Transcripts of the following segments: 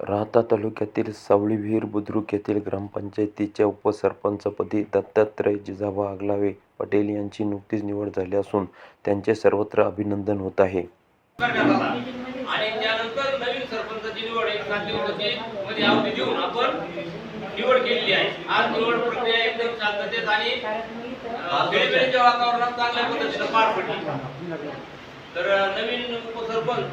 राहाता तालुक्यातील सावळीविहीर बुद्रुक येथील ग्रामपंचायतीच्या उपसरपंचपदी दत्तात्रय जिजाबा आगलावे पटेल यांची नुकतीच निवड झाली असून त्यांचे सर्वत्र अभिनंदन होत आहे. आणि त्यानंतर नवीन सरपंचाची निवड 1 दिवसाची मध्ये अवधी देऊन आपण निवड केलेली आहे. आज निवड प्रक्रिया एकदम शांततेत आणि खेळीमेळीच्या वातावरणात चांगल्या पद्धतीने पार पडली. तर नवीन उपसरपंच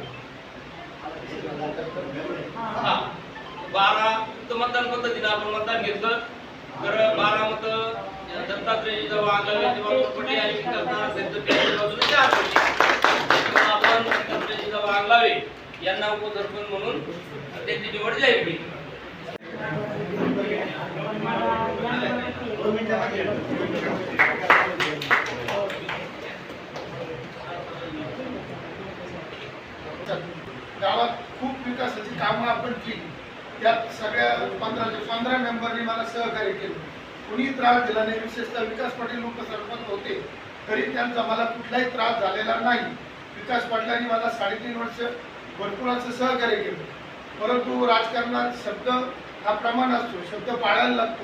12 मतदान पद्धतीने आपण मतदान घेतलं. तर 12 मत दत्तात्रय जिजाबा आगलावे पटेल आणि विकास बाजूने 4 पडली. आपण दत्तात्रय जिजाबा आगलावे यांना उपसरपंच म्हणून त्यांची निवड जाहीर केली. गावात खूप विकासाची कामं आपण केली. त्यात सगळ्या 15 मेंबरनी मला सहकार्य केलं. कुणी त्रास दिला नाही. विशेषतः विकास पाटील उपसरपंच होते तरी त्यांचा मला कुठलाही त्रास झालेला नाही. विकास पाटलांनी मला 3.5 वर्ष भरपूर असं सहकार्य केलं. परंतु राजकारणात शब्द हा प्रमाण असतो, शब्द पाळायला लागतो.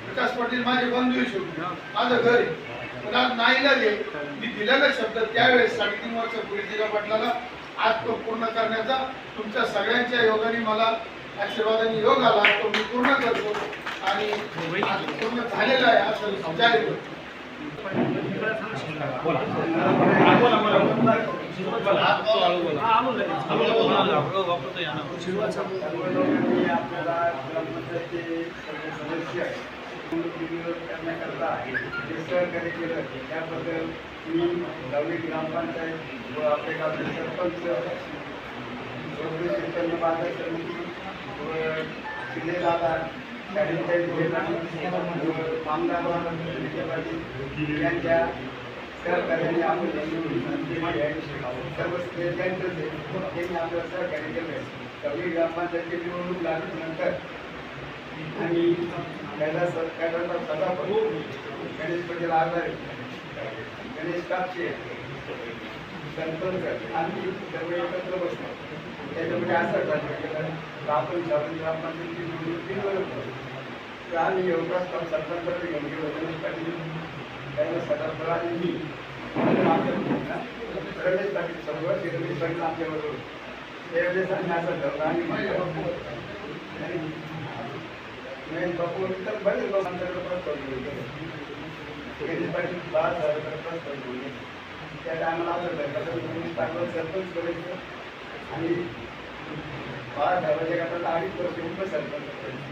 विकास पाटील माझे बंधू शेवटी माझं घर आहे. पण आज नाईलाज आहे, मी दिलेला शब्द त्यावेळेस 3.5 वर्ष पूर्वी जिजाबा पाटलाला आज तो पूर्ण करण्याचा तुमच्या सगळ्यांच्या योगाने मला आशीर्वादाने योग आला. तो मी पूर्ण करतो आणि पूर्ण झालेला आहे असं जाहीर करतो. करण्याकरता जे सहकार्य केलं त्याबद्दल मी दौली ग्रामपंचायत व आपले गावचे सरपंच बाजार समिती व जिल्हेदार आमदार यांच्या सहकार्याने आपण सर्व त्यांनी आपलं सहकार्य केलं. दौली ग्रामपंचायतची निवडणूक लागल्यानंतर आणि कैलास सदापती गणेश पटेल आगलावे गणेश कापसे सरपंच आम्ही सर्व एकत्र बसलो. त्याच्यामध्ये असं ठरलं केलं आपण ग्रामपंचायतीची निवडणूक 3 वर्ष तर आम्ही एवढाच सरपंचाकडे घेऊन गेलो. गणेश पाटील कैलास सदापती आणि मी रमेश पाटील सर्व रमेश पाटील आमच्याबरोबर त्यावेळेस आम्ही असं ठरलं आणि मैं बापू तर बरेच लोकांच्याकडे प्रस्ताव घेऊन गणेश पाटील 12,000 प्रस्ताव घेऊन गेले. त्या टायमाला असं ठरलं टाकलं सरपंच करायचं आणि 12,000च्या गटाला 2.5 वर्ष उपसरपंच करायचं.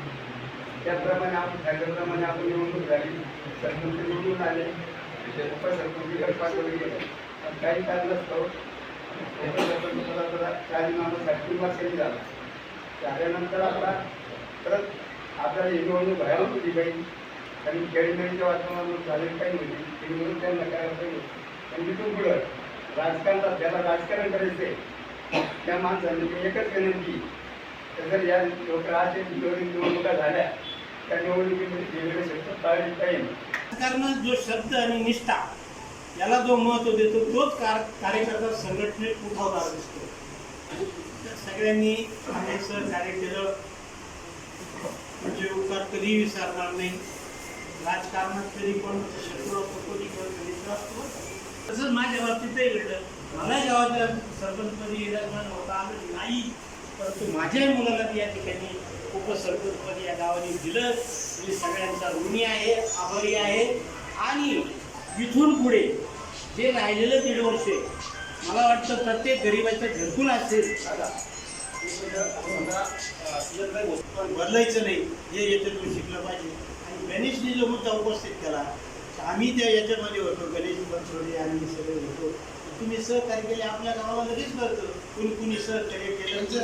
त्याप्रमाणे आपण ठरल्याप्रमाणे आपण निवडणूक झाली. सरपंच निवडून आले. उपसरपंच पाठवले गेले. काही कारणास्तव उपसरपंच पदाचा राजीनामा 3 वर्षांनी झाला. झाल्यानंतर आपला परत आपल्याला ही निवडणूक व्हायला होती काही आणि खेळीमेळीच्या वातावरणात झालेली काही होती ती निवडणूक त्यांना करायला पाहिजे. पण तिथून पुढं राजकारणात ज्याला राजकारण करायचं आहे त्या माणसांनी मी एकच विनंती तर जर या लोकांच्या निवडणुका झाल्या त्या निवडणुकीमध्ये वेगळे शब्द टाळले पाहिजे. राजकारणात जो शब्द आणि निष्ठा याला जो महत्त्व देतो तोच कार्यकर्ता संघटनेत उठावदार दिसतो. सगळ्यांनी आम्ही सहकार्य केलं म्हणजे उपकार कधी विसरणार नाही. राजकारणात कधी पण शत्रू असतो कधी मित्र असतो. तसंच माझ्या बाबतीतही घडलं. मला जेव्हा सरपंचपदी विराजमान होता आलं नाही परंतु माझ्याही मुलाला या ठिकाणी उपसरपंचपदी या गावाने दिलं. मी सगळ्यांचा ऋणी आहे, आभारी आहे. आणि इथून पुढे जे राहिलेलं 1.5 वर्ष मला वाटतं प्रत्येक गरिबाचं घरकुल असेल बदलायचं नाही हे याच्यातून शिकलं पाहिजे. आणि गणेशने जो मुद्दा उपस्थित केला आम्ही त्या याच्यामध्ये होतो. गणेश बनसोडे आम्ही सगळे होतो. तुम्ही सहकार्य केले आपल्या गावाला लगेच कळतं कुणी सहकार्य केलं त्यांचं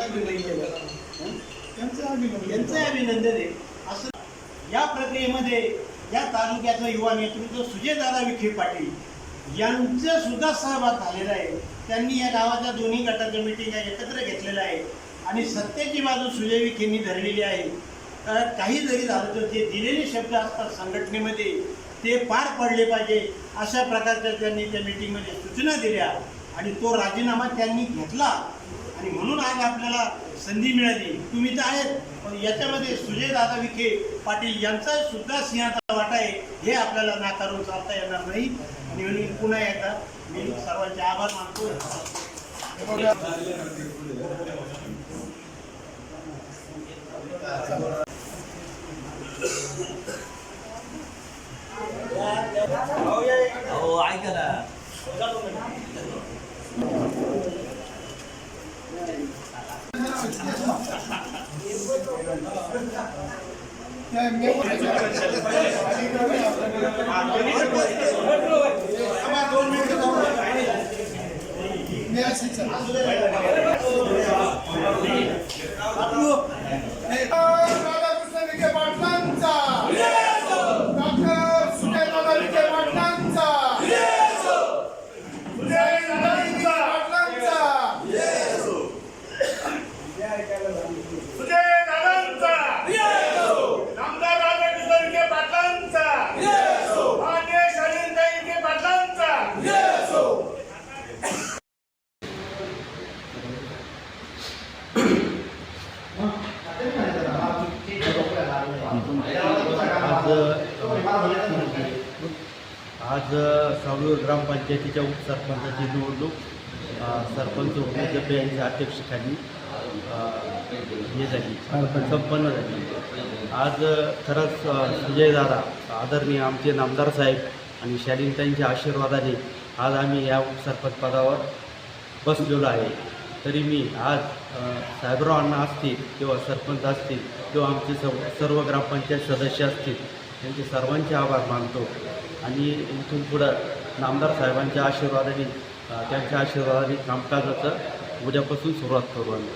अभिनंदन आहे. असं या प्रक्रियेमध्ये या तालुक्याचं युवा नेतृत्व सुजयदादा विखे पाटील यांचं सुद्धा सहभाग झालेला आहे. त्यांनी या गावाच्या दोन्ही गटाच्या मिटिंगा एकत्र घेतलेल्या आहे आणि सत्तेची बाजू सुजय विखेंनी धरलेली आहे. काही जरी झालं तर जे दिलेले शब्द असतात संघटनेमध्ये ते पार पडले पाहिजे अशा प्रकारच्या त्यांनी त्या मीटिंगमध्ये सूचना दिल्या आणि तो राजीनामा त्यांनी घेतला आणि म्हणून आज आपल्याला संधी मिळाली. तुम्ही तर आहेत, पण याच्यामध्ये सुजयदादा विखे पाटील यांचा सुद्धा सिंहाचा वाटा आहे, हे आपल्याला नाकारून चालता येणार नाही. आणि म्हणून पुन्हा एकदा मी सर्वांचे आभार मानतो. ऐका ना. राधाकृष्ण विखे पाटलांचा, डॉक्टर सुजयदादा विखे पाटलांचा, सुजयदादा विखे पाटलांचा, सुजयदादांचा, नामदार राधाकृष्ण विखे पाटलांचा, मान्य शालीनताई विखे पाटलांचा. आज सावळी ग्रामपंचायतीच्या उपसरपंचाची निवडणूक सरपंच उमेदवार यांच्या अध्यक्षतेखाली हे झाली, संपन्न झाली. आज खरंच सुजयदादा आदरणीय आमचे नामदार साहेब आणि शालीनताईंच्या आशीर्वादाने आज आम्ही या उपसरपंच पदावर बसलेलो आहे. तरी मी आज साहेबराव अण्णा असतील किंवा सरपंच असतील किंवा आमचे सर्व ग्रामपंचायत सदस्य असतील त्यांचे सर्वांचे आभार मानतो. आणि इथून पुढं नामदार साहेबांच्या आशीर्वादाने त्यांच्या आशीर्वादाने कामकाजाचं उद्यापासून सुरुवात करू आम्ही.